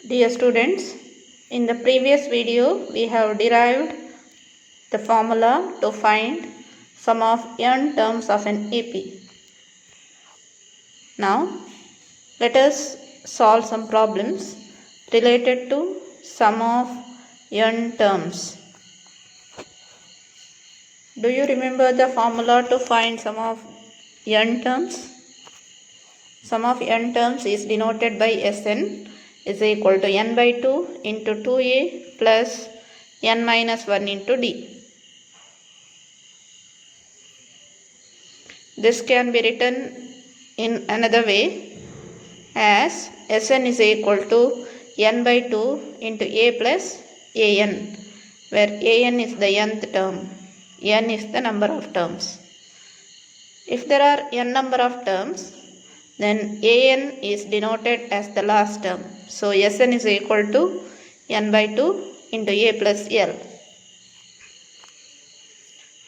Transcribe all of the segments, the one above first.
Dear students, in the previous video we have derived the formula to find sum of n terms of an AP. Now let us solve some problems related to sum of n terms. Do you remember the formula to find sum of n terms? Sum of n terms is denoted by Sn is equal to n by 2 into 2a plus n minus 1 into d. This can be written in another way as Sn is equal to n by 2 into a plus an, where an is the nth term, n is the number of terms. If there are n number of terms, then an is denoted as the last term. So Sn is equal to n by 2 into a plus l.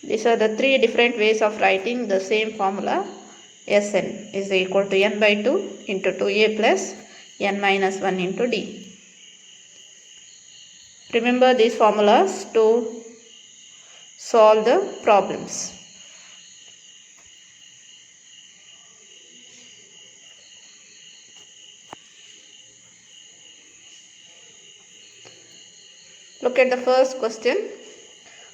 These are the three different ways of writing the same formula. Sn is equal to n by 2 into 2a plus n minus 1 into d. Remember these formulas to solve the problems. Look at the first question.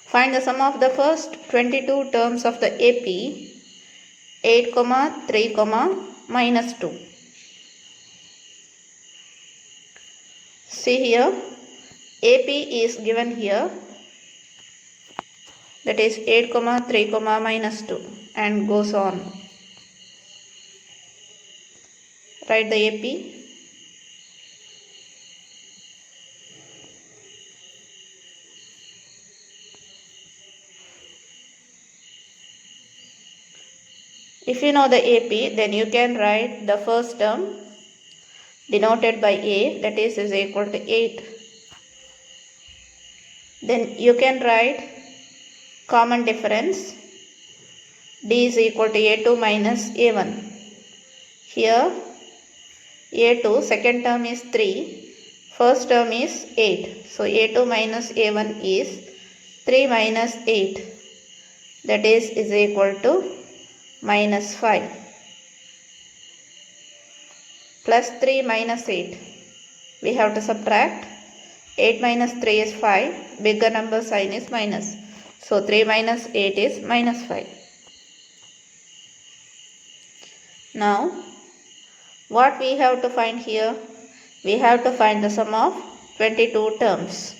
Find the sum of the first 22 terms of the AP 8, 3, minus 2. See here, AP is given here, that is 8, 3, minus 2, and goes on. Write the AP. If you know the AP, then you can write the first term denoted by A, that is equal to 8. Then you can write common difference, D is equal to A2 minus A1. Here A2, second term is 3, first term is 8. So A2 minus A1 is 3 minus 8, that is equal to minus 5, plus 3 minus 8. We have to subtract. 8 minus 3 is 5, bigger number sign is minus. So 3 minus 8 is minus 5. Now what we have to find here? We have to find the sum of 22 terms.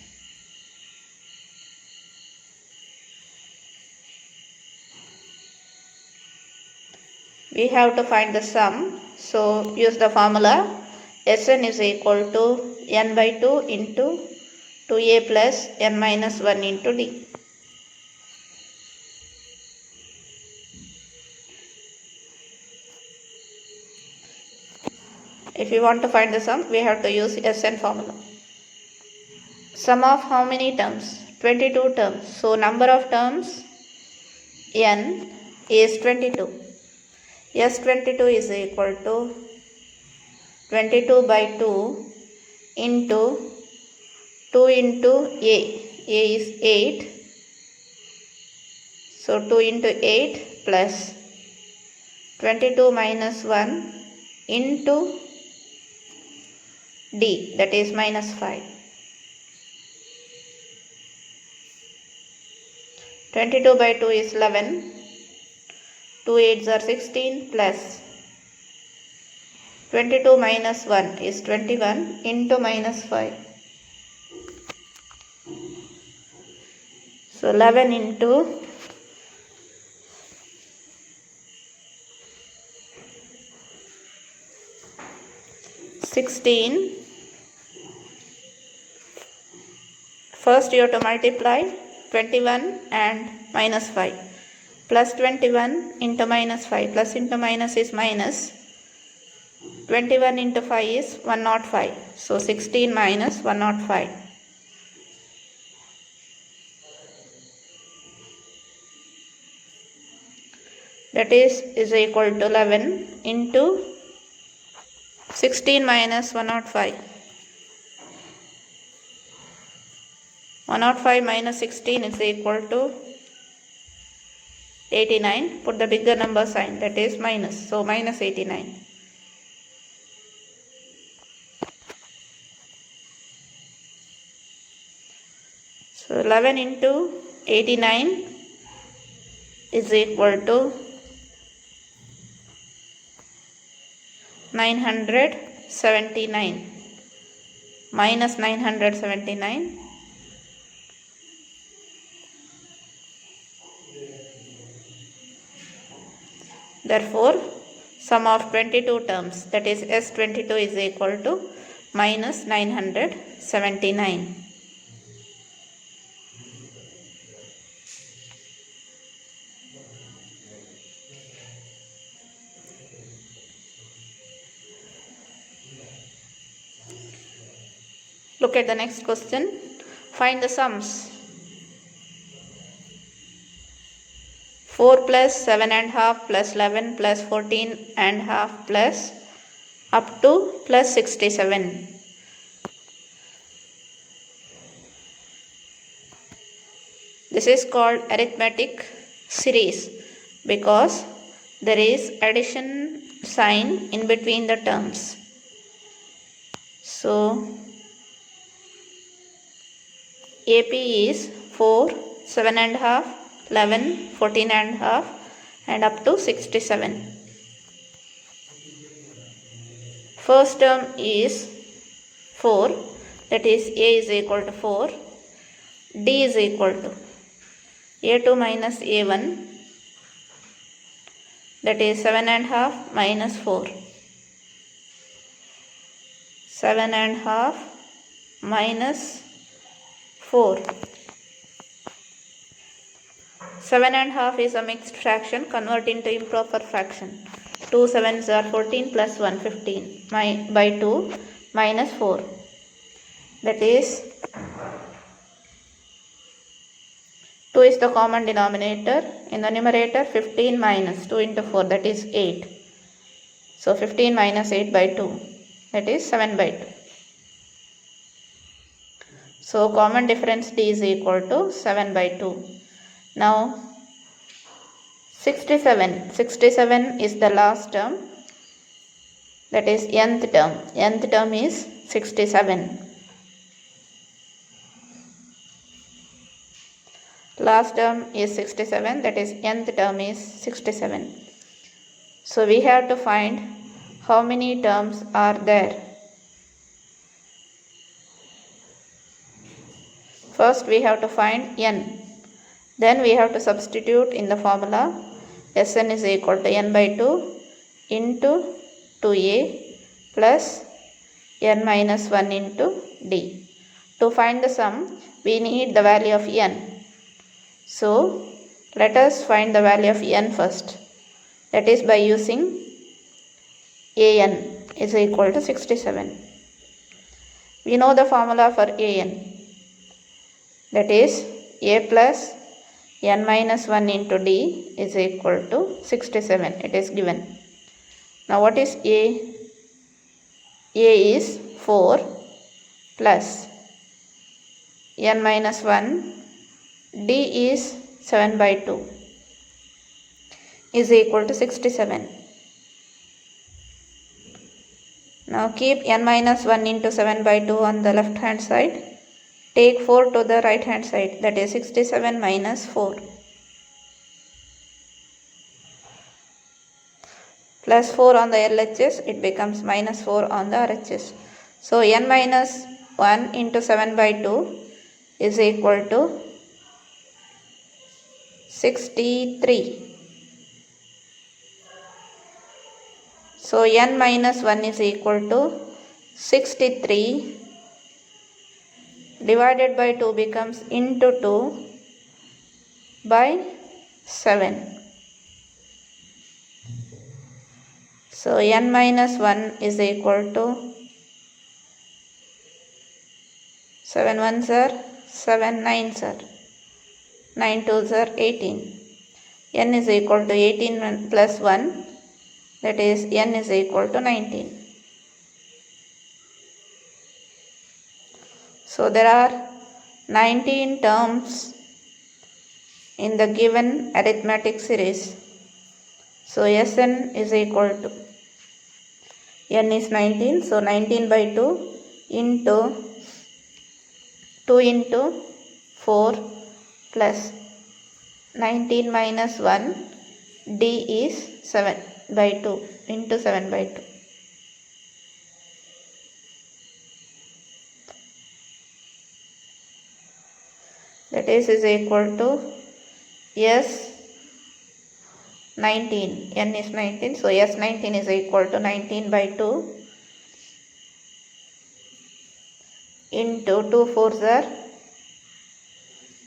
We have to find the sum, so use the formula Sn is equal to n by 2 into 2a plus n minus 1 into d. If you want to find the sum, we have to use Sn formula. Sum of how many terms? 22 terms. So number of terms n is 22. S22 is equal to 22 by 2 into 2 into A. A is 8. So 2 into 8 plus 22 minus 1 into D, that is minus 5. 22 by 2 is 11. 2 8s are 16 plus 22 minus 1 is 21 into minus 5. So 11 into 16. First you have to multiply 21 and minus 5. Plus 21 into minus 5. Plus into minus is minus. 21 into 5 is 105. So 16 minus 105. That is equal to 11 into 16 minus 105. 105 minus 16 is equal to 89. Put the bigger number sign, that is minus. So minus 89. So 11 into 89 is equal to 979 minus 979. Therefore, sum of 22 terms, that is S22, is equal to minus 979. Look at the next question. Find the sums. 4 plus 7.5 plus 11 plus 14.5 plus up to plus 67. This is called arithmetic series because there is addition sign in between the terms. So AP is 4, 7.5, 11, 14.5 and up to 67. First term is 4, that is A is equal to 4, D is equal to A2 minus A1, that is 7.5 minus 4. 7.5 minus 4. 7.5 is a mixed fraction. Convert into improper fraction. 2 7s are 14 plus 1 15 by 2 minus 4. That is 2 is the common denominator. In the numerator 15 minus 2 into 4, that is 8. So 15 minus 8 by 2, that is 7 by 2. So common difference D is equal to 7 by 2. Now 67. 67 is the last term, that is nth term. Nth term is 67. Last term is 67, that is nth term is 67. So we have to find how many terms are there. First we have to find n. Then we have to substitute in the formula. Sn is equal to n by 2 into 2a plus n minus 1 into d. To find the sum, we need the value of n. So let us find the value of n first. That is by using an is equal to 67. We know the formula for an. That is a plus n minus 1 into d is equal to 67. It is given. Now what is a? A is 4 plus n minus 1, d is 7 by 2 is equal to 67. Now keep n minus 1 into 7 by 2 on the left hand side. Take 4 to the right hand side, that is 67 minus 4. Plus 4 on the LHS, it becomes minus 4 on the RHS. So n minus 1 into 7 by 2 is equal to 63. So n minus 1 is equal to 63 divided by 2 becomes into 2 by 7. So n minus 1 is equal to 7 1s are 7 9s are 9 2s are 18. N is equal to 18 plus 1, that is n is equal to 19. So there are 19 terms in the given arithmetic series. So Sn is equal to, n is 19, so 19 by 2 into 2 into 4 plus 19 minus 1, d is 7 by 2 into 7 by 2. That is equal to S19, n is 19, so S19 is equal to 19 by 2 into 2 4s are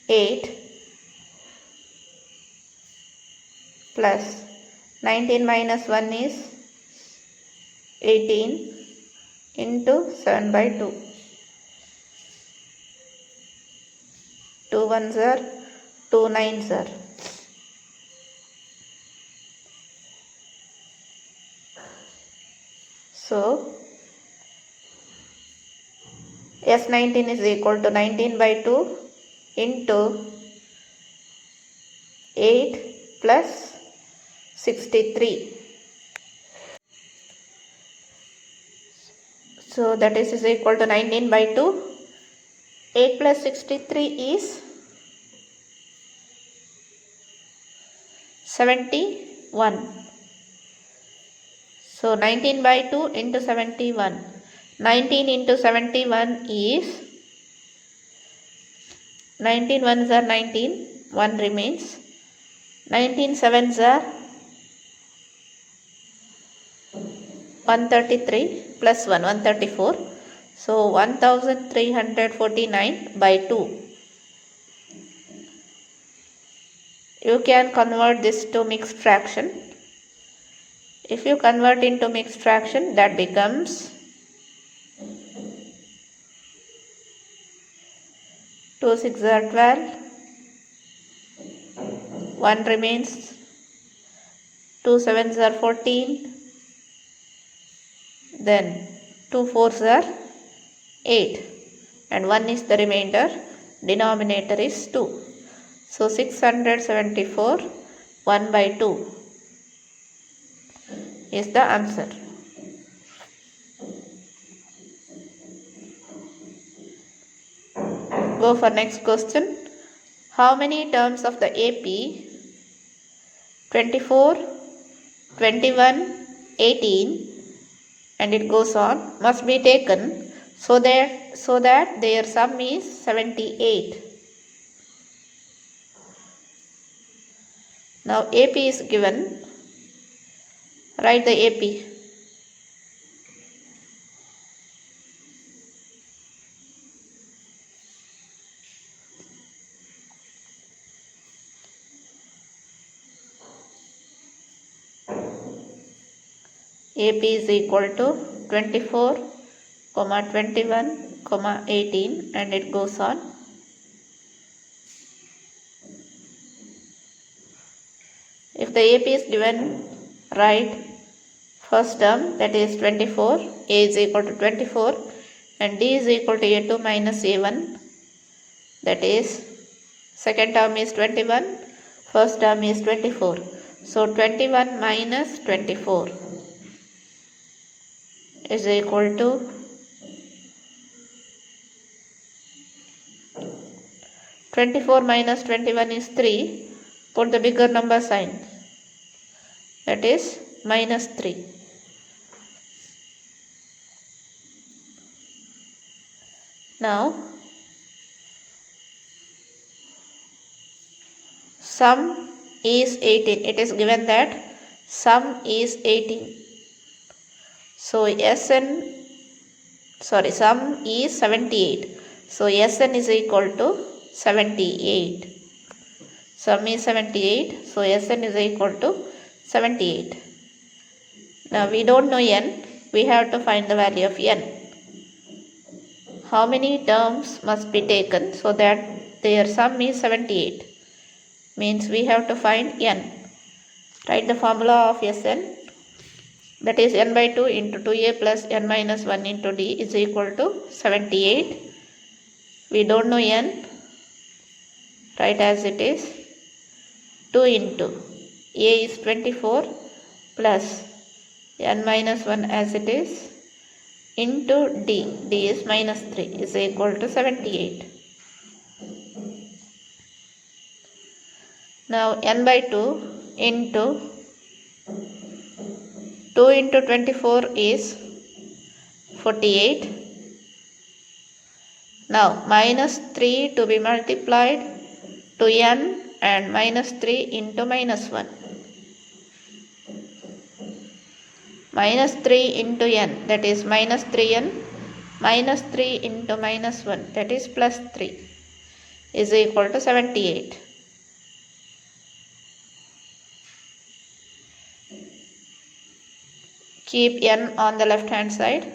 8 plus 19 minus 1 is 18 into 7 by 2. 2 1s are 2 9s are. So S19 is equal to 19 by 2 into 8 plus 63. So that is equal to 19 by 2. 8 plus 63 is 71. So 19 by 2 into 71. 19 into 71 is 19 ones are 19, 1 remains. 19 sevens are 133 plus 1, 134. So 1349 by 2. You can convert this to mixed fraction. If you convert into mixed fraction, that becomes 2 6 are 12, 1 remains, 2 7s are 14, then 2 4s are 8, and 1 is the remainder, denominator is 2. So 674, 1 by 2 is the answer. Go for next question. How many terms of the AP 24, 21, 18 and it goes on must be taken so that their sum is 78. Now AP is given. Write the AP. AP is equal to 24, 21, 18 and it goes on. If the AP is given, write first term, that is 24, A is equal to 24 and D is equal to A2 minus A1, that is second term is 21, first term is 24. So 21 minus 24 is equal to 24 minus 21 is 3. Put the bigger number sign, that is minus 3. Now sum is 18. It is given that sum is 18. So sum is 78. So Sn is equal to 78. Sum is 78. So Sn is equal to 78. Now we don't know n. We have to find the value of n. How many terms must be taken so that their sum is 78? Means we have to find n. Write the formula of Sn. That is n by 2 into 2a plus n minus 1 into d is equal to 78. We don't know n, write as it is. 2 into a is 24 plus n minus 1 as it is into d is minus 3 is equal to 78. Now n by 2 into 2 into 24 is 48. Now minus 3 to be multiplied to n and minus 3 into minus 1. Minus 3 into n, that is minus 3n, minus 3 into minus 1, that is plus 3, is equal to 78. Keep n on the left hand side.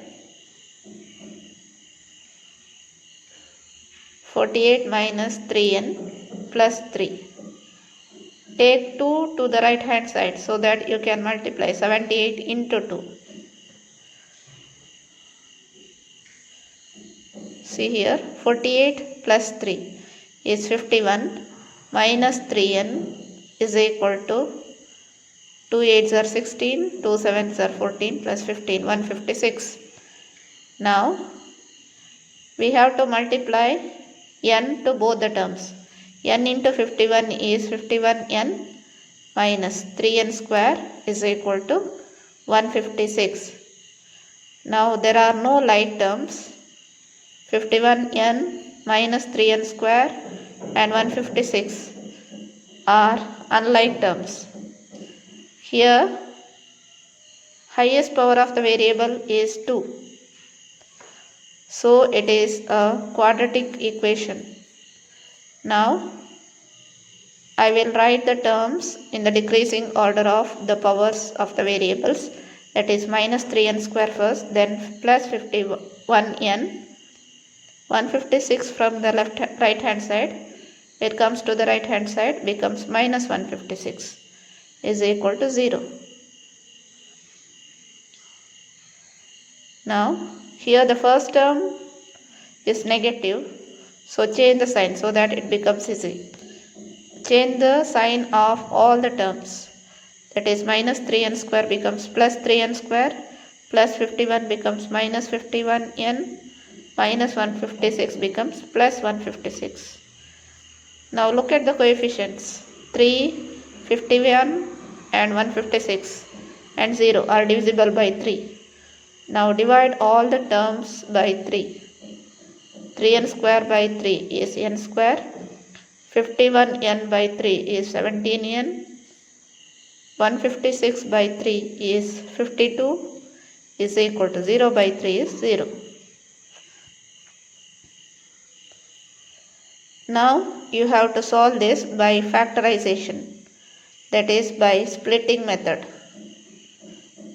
48 minus 3n plus 3. Take 2 to the right hand side so that you can multiply 78 into 2. See here, 48 plus 3 is 51 minus 3n is equal to 2 8s are 16, 2 7s are 14 plus 15, 156. Now we have to multiply n to both the terms. N into 51 is 51n minus 3n square is equal to 156. Now there are no like terms. 51n minus 3n square and 156 are unlike terms. Here highest power of the variable is 2. So it is a quadratic equation. Now I will write the terms in the decreasing order of the powers of the variables, that is minus 3n square first, then plus 51n, 156 from the right hand side, it comes to the right hand side, becomes minus 156 is equal to 0. Now here the first term is negative, so change the sign so that it becomes easy. Change the sign of all the terms, that is minus 3n square becomes plus 3n square, plus 51 becomes minus 51n, minus 156 becomes plus 156. Now look at the coefficients. 3, 51 and 156 and 0 are divisible by 3. Now divide all the terms by 3. 3n square by 3 is n square. 51n by 3 is 17n. 156 by 3 is 52 is equal to 0 by 3 is 0. Now you have to solve this by factorization, that is by splitting method,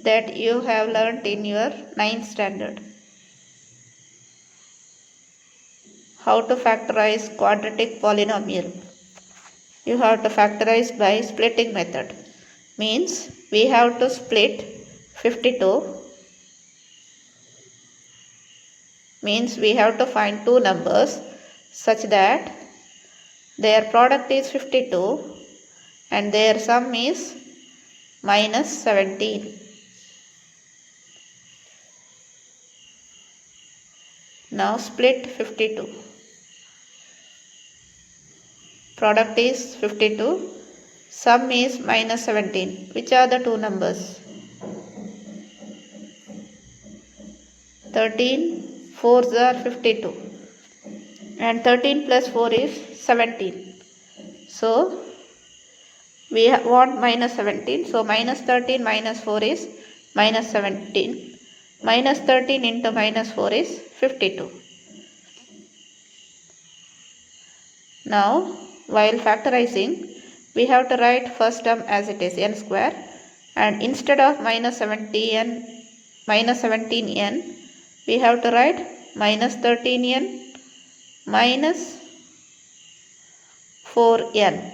that you have learnt in your 9th standard. How to factorize quadratic polynomial? You have to factorize by splitting method. Means we have to split 52. Means we have to find two numbers such that their product is 52 and their sum is minus 17. Now split 52. Product is 52, sum is minus 17. Which are the two numbers? 13, 4s are 52 and 13 plus 4 is 17. So we want minus 17. So minus 13 minus 4 is minus 17. Minus 13 into minus 4 is 52. Now while factorizing, we have to write first term as it is n square, and instead of minus 17n, we have to write minus 13n minus 4n.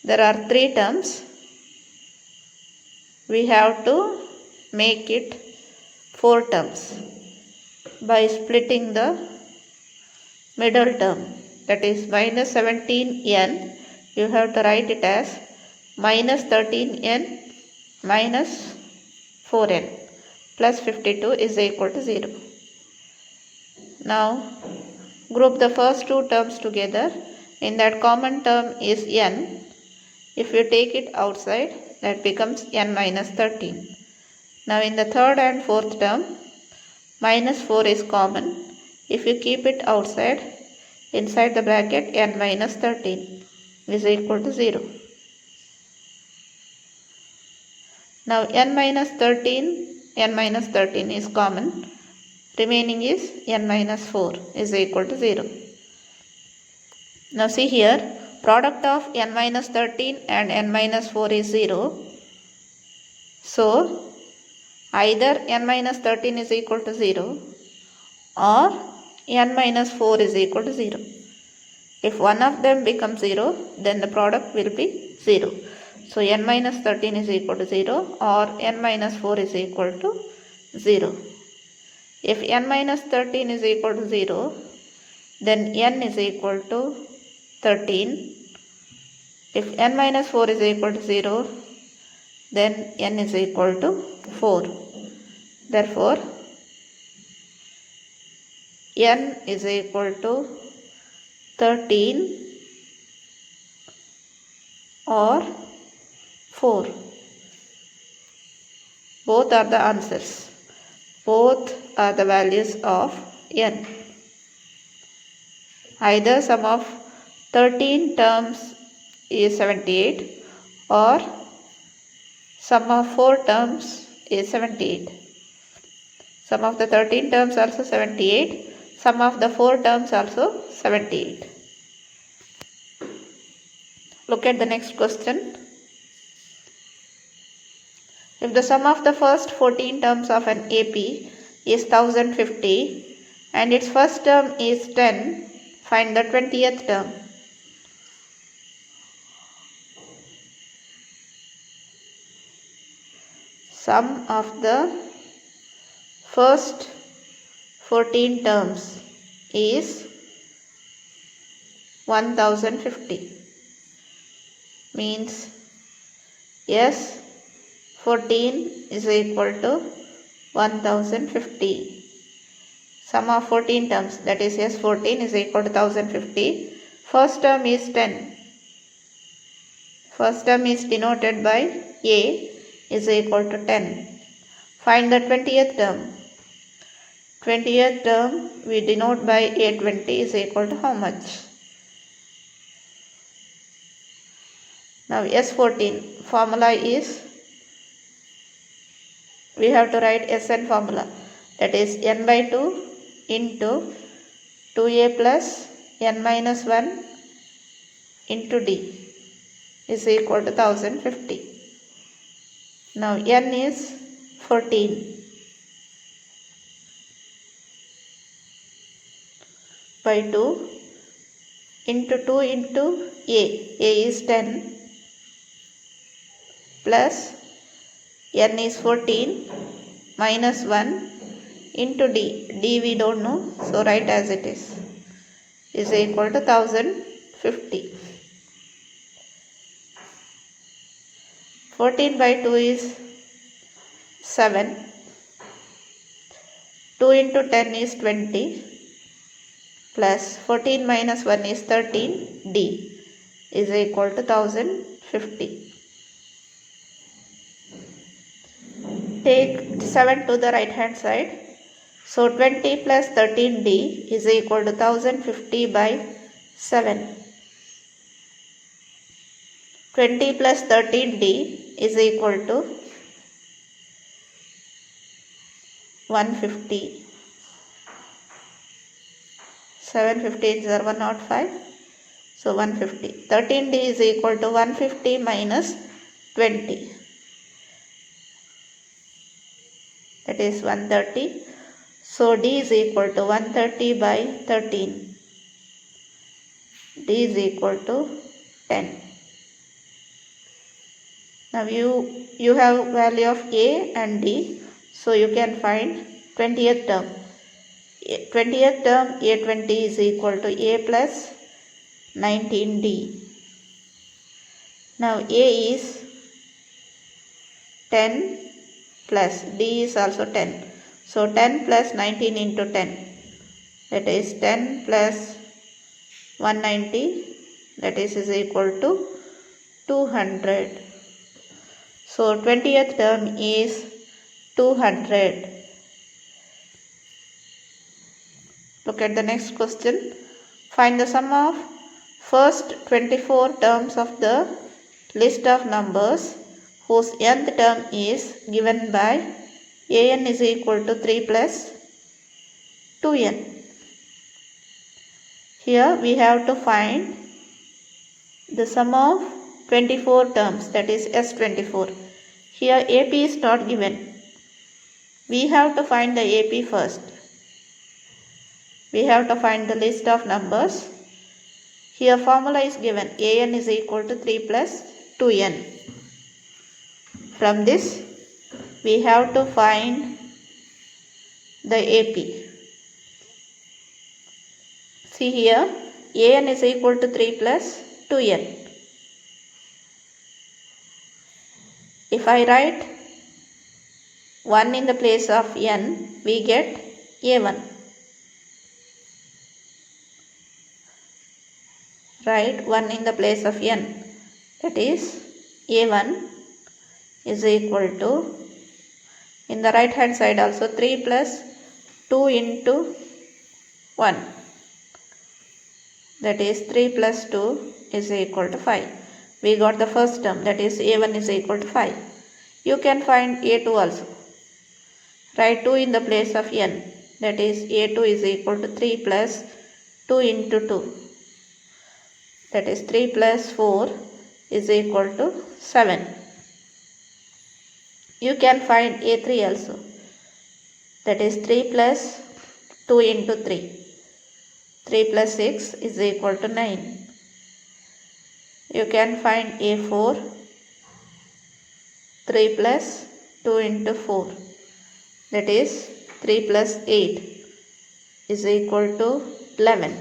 There are three terms. we have to make it 4 terms by splitting the middle term, that is minus 17n. You have to write it as minus 13n minus 4n plus 52 is equal to 0. Now group the first two terms together. In that common term is n. If you take it outside, that becomes n minus 13. Now in the third and fourth term, minus 4 is common. If you keep it outside, inside the bracket n minus 13 is equal to 0. Now n minus 13 is common. Remaining is n minus 4 is equal to 0. Now see here, product of n minus 13 and n minus 4 is 0. So either n minus 13 is equal to 0 or n minus 4 is equal to 0. If one of them becomes 0, then the product will be 0. So n minus 13 is equal to 0 or n minus 4 is equal to 0. If n minus 13 is equal to 0, then n is equal to 13. If n minus 4 is equal to 0, then n is equal to 4. Therefore, n is equal to 13 or 4. Both are the answers. Both are the values of n. Either sum of 13 terms is 78 or sum of 4 terms is 78. Sum of the 13 terms also 78. Sum of the 4 terms also 78. Look at the next question. If the sum of the first 14 terms of an AP is 1050 and its first term is 10, find the 20th term. Sum of the first 14 terms is 1050. Means yes, 14 is equal to 1050. Sum of 14 terms, that is S14 is equal to 1050. First term is 10. First term is denoted by A is equal to 10. Find the 20th term. 20th term we denote by A20 is equal to how much? Now S14 formula is, we have to write Sn formula, that is n by 2 into 2a plus n minus 1 into d is equal to 1050. Now n is 14 by 2 into 2 into a is 10 plus n is 14 minus 1 into d we don't know, so write as it is equal to 1050. 14 by 2 is 7. 2 into 10 is 20 plus 14 minus 1 is 13, d is equal to 1050. Take 7 to the right hand side. So 20 plus 13d is equal to 1050 by 7. 20 plus 13d is equal to 150. 750 are 105. So 150. 13d is equal to 150 minus 20. That is 130. So d is equal to 130 by 13. D is equal to 10. Now you have value of a and d, so you can find 20th term. 20th term a20 is equal to a plus 19d. Now a is 10 plus d is also 10. So 10 plus 19 into 10, that is 10 plus 190, that is equal to 200. So 20th term is 200. Look at the next question. Find the sum of first 24 terms of the list of numbers whose nth term is given by an is equal to 3 plus 2n. Here we have to find the sum of 24 terms, that is S24. Here AP is not given. We have to find the AP first. We have to find the list of numbers. Here formula is given. An is equal to 3 plus 2n. From this we have to find the AP. See here, an is equal to 3 plus 2n. If I write 1 in the place of n, we get a1. Write 1 in the place of n, that is a1 is equal to, in the right hand side also, 3 plus 2 into 1, that is 3 plus 2 is equal to 5. We got the first term, that is a1 is equal to 5. You can find a2 also. Write 2 in the place of n, that is a2 is equal to 3 plus 2 into 2, that is 3 plus 4 is equal to 7. You can find a3 also, that is 3 plus 2 into 3, 3 plus 6 is equal to 9. You can find a4, 3 plus 2 into 4, that is 3 plus 8 is equal to 11,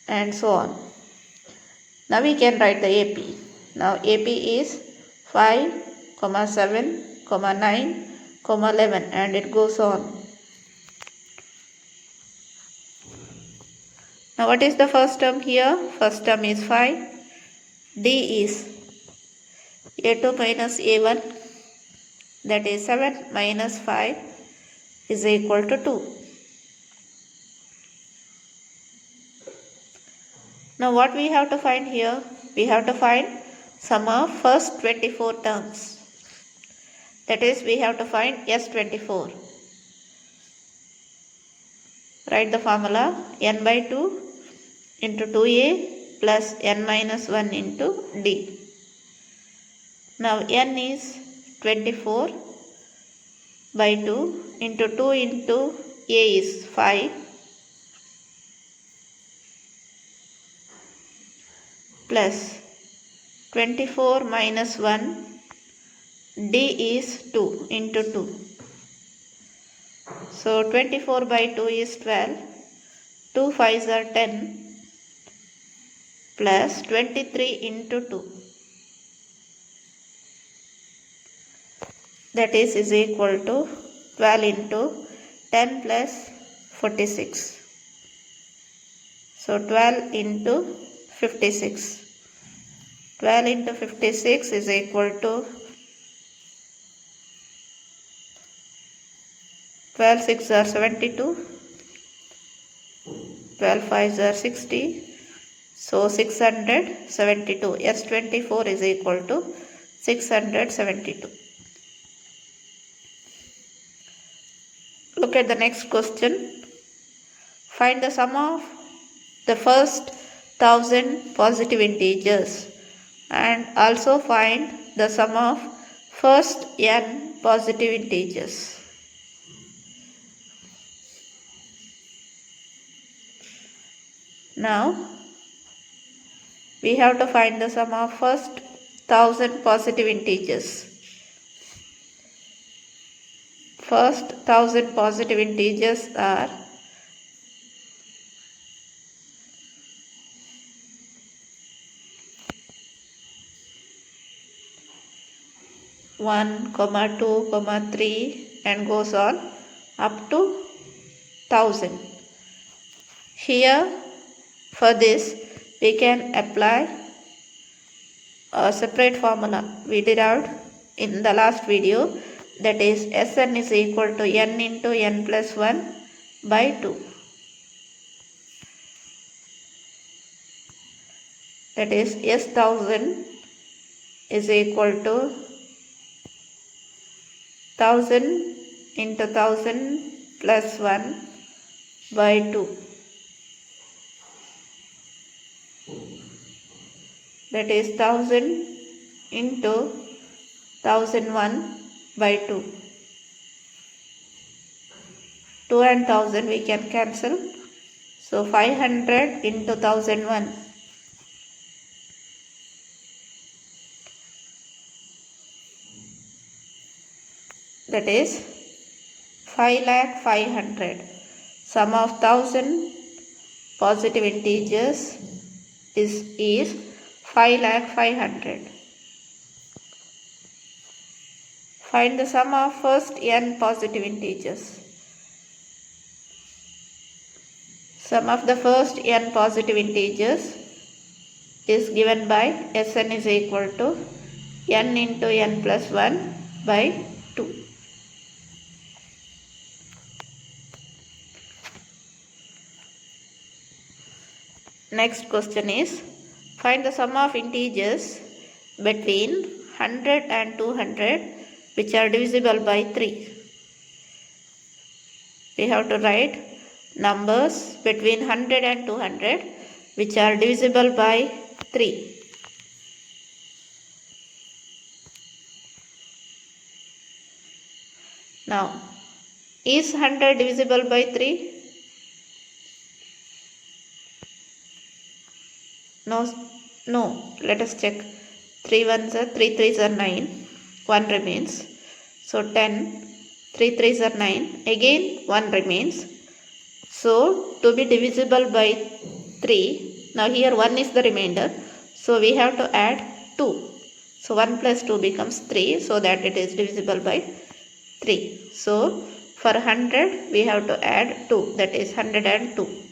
and so on. Now we can write the AP. Now AP is 5, 7, 9, 11, and it goes on. Now what is the first term here? First term is 5. D is a2 minus a1, that is 7 minus 5 is equal to 2. Now what we have to find here? We have to find sum of first 24 terms. That is, we have to find S24. Write the formula: n by 2 into 2a plus n minus 1 into d. Now n is 24 by 2 into 2 into a is 5 plus 24 minus 1, d is 2 into 2. So 24 by 2 is 12, 2 5s are 10, plus 23 into 2, that is equal to 12 into 10 plus 46. So 12 into 56. 12 into 56 is equal to 12 6 are 72, 12 5s are 60, so 672. S24 is equal to 672. Look at the next question. Find the sum of the first 1000 positive integers and also find the sum of first n positive integers. Now we have to find the sum of first 1000 positive integers. First 1000 positive integers are 1, 2, 3 and goes on up to 1000. Here for this we can apply a separate formula we derived in the last video, that is Sn is equal to n into n plus 1 by 2. That is S1000 is equal to 1000 into 1000 plus 1 by 2. That is 1000 into 1001 by 2. 2 and 1000 we can cancel. So 500 into 1001. That is 5,500,000. Sum of 1000 positive integers is 5,500,000. Find the sum of first n positive integers. Sum of the first n positive integers is given by Sn is equal to n into n plus 1 by 2. Next question is, find the sum of integers between 100 and 200 which are divisible by 3. We have to write numbers between 100 and 200 which are divisible by 3. Now, is 100 divisible by 3? No. Let us check. 3 ones are 3 threes are 9. 1 remains. So 10. 3 threes are 9. Again 1 remains. So to be divisible by 3. Now here 1 is the remainder. So we have to add 2. So 1 plus 2 becomes 3. So that it is divisible by 3. So for 100 we have to add 2. That is 102.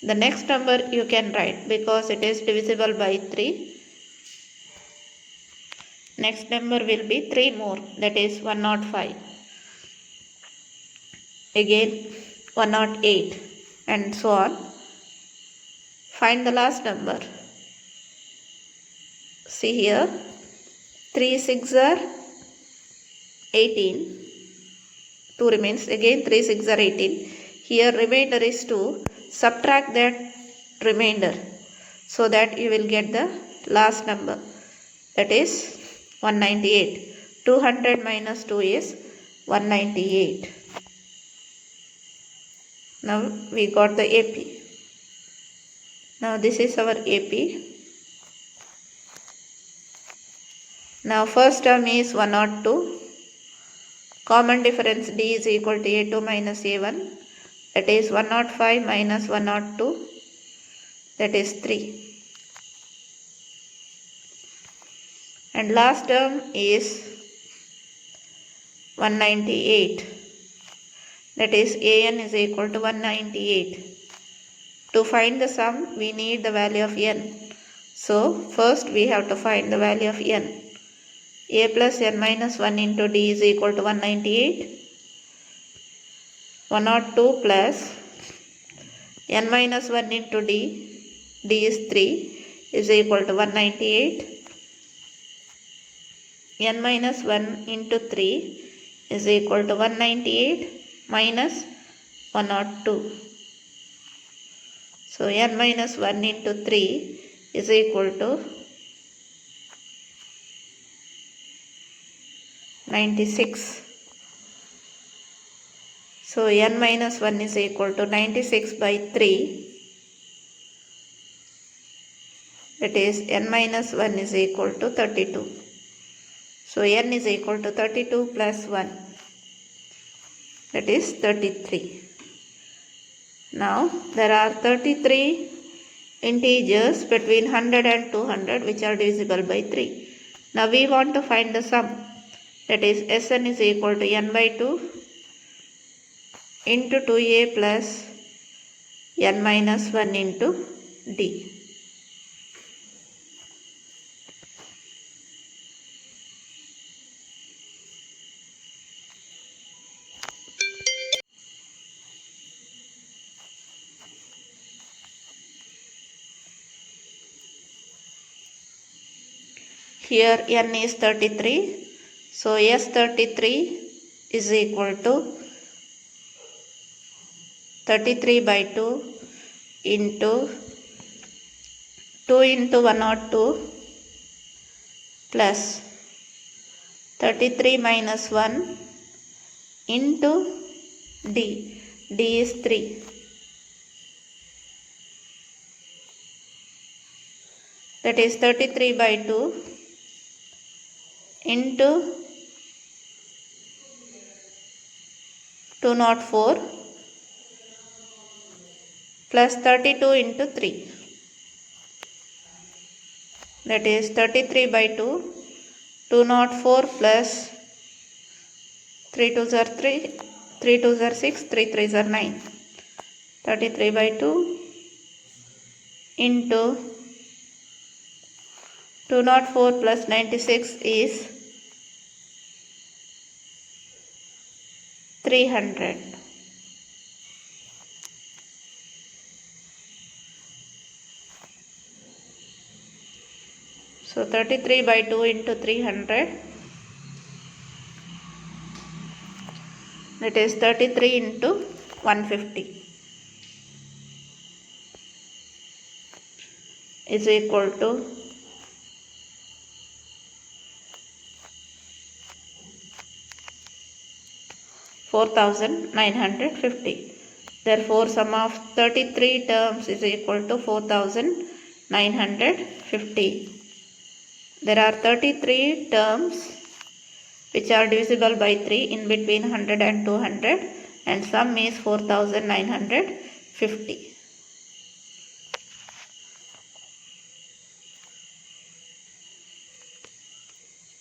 The next number you can write because it is divisible by 3. Next number will be 3 more, that is 105. Again 108 and so on. Find the last number. See here, 3 6 are 18. 2 remains. Again 3 6 are 18. Here remainder is 2. Subtract that remainder so that you will get the last number, that is 198. 200 minus 2 is 198. Now we got the AP. Now this is our AP. Now first term is 102. Common difference D is equal to A2 minus A1. That is 105 minus 102. That is 3. And last term is 198. That is An is equal to 198. To find the sum, we need the value of n. So first we have to find the value of n. A plus n minus 1 into D is equal to 198. 102 plus n minus 1 into D is 3, is equal to 198. N minus 1 into 3 is equal to 198 minus 102. So n minus 1 into 3 is equal to 96. So n minus 1 is equal to 96 by 3. that is n minus 1 is equal to 32. So n is equal to 32 plus 1, that is 33. Now there are 33 integers between 100 and 200 which are divisible by 3. Now we want to find the sum, that is Sn is equal to n by 2 into 2a plus n minus 1 into d. Here n is 33, so S33 is equal to 33 by 2 into 2 into 102 plus 33 minus 1 into d. d is 3. That is 33 by 2 into 204 plus 32 into 3. That is 33 by 2, 204 plus 3 2s are 3, 3 2s are 6, 3 3s are 9. 33 by 2 into 204 plus 96 is 300. So 33 by 2 into 300, that is 33 into 150 is equal to 4950. Therefore, sum of 33 terms is equal to 4950. There are 33 terms which are divisible by 3 in between 100 and 200, and sum is 4950.